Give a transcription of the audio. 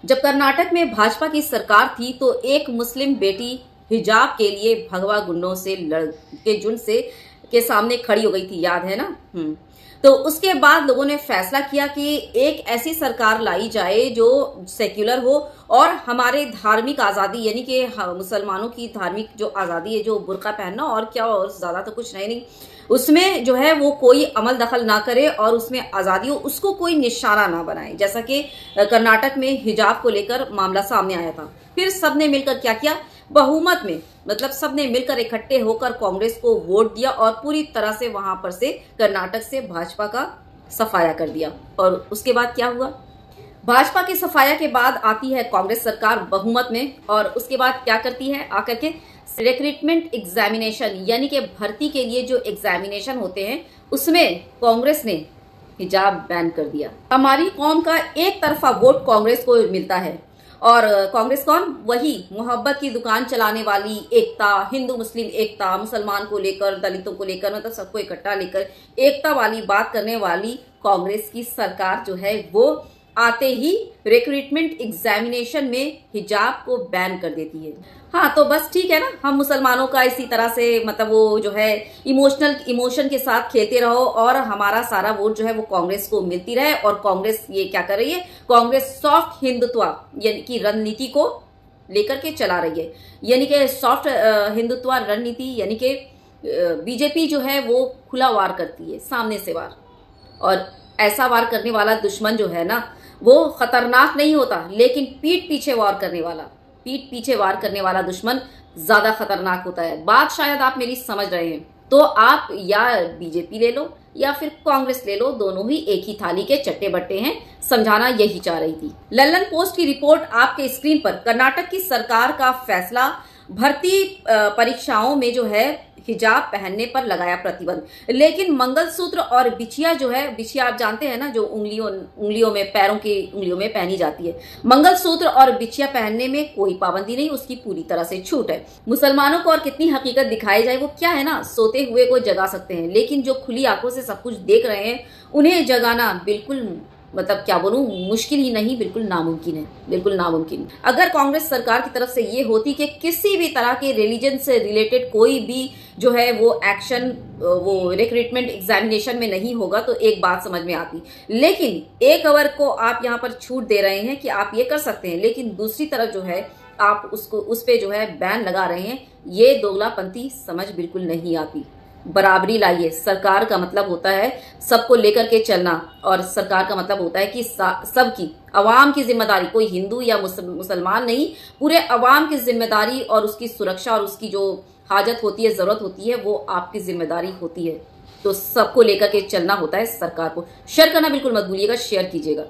जब कर्नाटक में भाजपा की सरकार थी तो एक मुस्लिम बेटी हिजाब के लिए भगवा गुंडों से के झुंड से के सामने खड़ी हो गई थी, याद है ना। तो उसके बाद लोगों ने फैसला किया कि एक ऐसी सरकार लाई जाए जो सेक्युलर हो और हमारे धार्मिक आजादी यानी कि मुसलमानों की धार्मिक जो आजादी है, जो बुर्का पहनना और क्या, और ज्यादा तो कुछ नहीं, उसमें जो है वो कोई अमल दखल ना करे और उसमें आजादी हो, उसको कोई निशाना ना बनाए। जैसा कि कर्नाटक में हिजाब को लेकर मामला सामने आया था। फिर सबने मिलकर क्या किया, बहुमत में, मतलब सबने मिलकर इकट्ठे होकर कांग्रेस को वोट दिया और पूरी तरह से वहां पर से कर्नाटक से भाजपा का सफाया कर दिया। और उसके बाद क्या हुआ, भाजपा के सफाया के बाद आती है कांग्रेस सरकार बहुमत में, और उसके बाद क्या करती है, आकर के रिक्रूटमेंट एग्जामिनेशन यानी कि भर्ती के लिए जो एग्जामिनेशन होते हैं उसमें कांग्रेस ने हिजाब बैन कर दिया। हमारी कौम का एक तरफा वोट कांग्रेस को मिलता है, और कांग्रेस कौन, वही मोहब्बत की दुकान चलाने वाली, एकता, हिंदू मुस्लिम एकता, मुसलमान को लेकर, दलितों को लेकर, मतलब सबको इकट्ठा लेकर एकता वाली बात करने वाली कांग्रेस की सरकार जो है वो आते ही रिक्रूटमेंट एग्जामिनेशन में हिजाब को बैन कर देती है। हाँ, तो बस ठीक है ना, हम मुसलमानों का इसी तरह से मतलब वो जो है इमोशन के साथ खेलते रहो और हमारा सारा वोट जो है वो कांग्रेस को मिलती रहे। और कांग्रेस ये क्या कर रही है, कांग्रेस सॉफ्ट हिंदुत्व यानी कि रणनीति को लेकर के चला रही है, यानी कि सॉफ्ट हिंदुत्व रणनीति, यानी कि बीजेपी जो है वो खुला वार करती है, सामने से वार। और ऐसा वार करने वाला दुश्मन जो है ना वो खतरनाक नहीं होता, लेकिन पीठ पीछे वार करने वाला दुश्मन ज्यादा खतरनाक होता है। बात शायद आप मेरी समझ रहे हैं। तो आप या बीजेपी ले लो या फिर कांग्रेस ले लो, दोनों ही एक ही थाली के चट्टे बट्टे हैं, समझाना यही चाह रही थी। लल्लन पोस्ट की रिपोर्ट आपके स्क्रीन पर। कर्नाटक की सरकार का फैसला, भर्ती परीक्षाओं में जो है हिजाब पहनने पर लगाया प्रतिबंध, लेकिन मंगलसूत्र और बिछिया जो है, बिछिया आप जानते हैं ना, जो उंगलियों में, पैरों की उंगलियों में पहनी जाती है, मंगलसूत्र और बिछिया पहनने में कोई पाबंदी नहीं, उसकी पूरी तरह से छूट है। मुसलमानों को और कितनी हकीकत दिखाई जाए, वो क्या है ना, सोते हुए को जगा सकते हैं, लेकिन जो खुली आंखों से सब कुछ देख रहे हैं उन्हें जगाना बिल्कुल, मतलब क्या बोलूं, मुश्किल ही नहीं, बिल्कुल नामुमकिन है, बिल्कुल नामुमकिन। अगर कांग्रेस सरकार की तरफ से ये होती कि किसी भी तरह के रिलीजन से रिलेटेड कोई भी जो है वो एक्शन वो रिक्रूटमेंट एग्जामिनेशन में नहीं होगा तो एक बात समझ में आती, लेकिन एक वर्ग को आप यहाँ पर छूट दे रहे हैं कि आप ये कर सकते हैं, लेकिन दूसरी तरफ जो है आप उस पे जो है बैन लगा रहे हैं। ये दोगलापंथी समझ बिल्कुल नहीं आती। बराबरी लाइए। सरकार का मतलब होता है सबको लेकर के चलना, और सरकार का मतलब होता है कि सबकी, अवाम की जिम्मेदारी, कोई हिंदू या मुसलमान नहीं, पूरे अवाम की जिम्मेदारी और उसकी सुरक्षा और उसकी जो हाजत होती है, जरूरत होती है, वो आपकी जिम्मेदारी होती है। तो सबको लेकर के चलना होता है सरकार को। शेयर करना बिल्कुल मत भूलिएगा, शेयर कीजिएगा।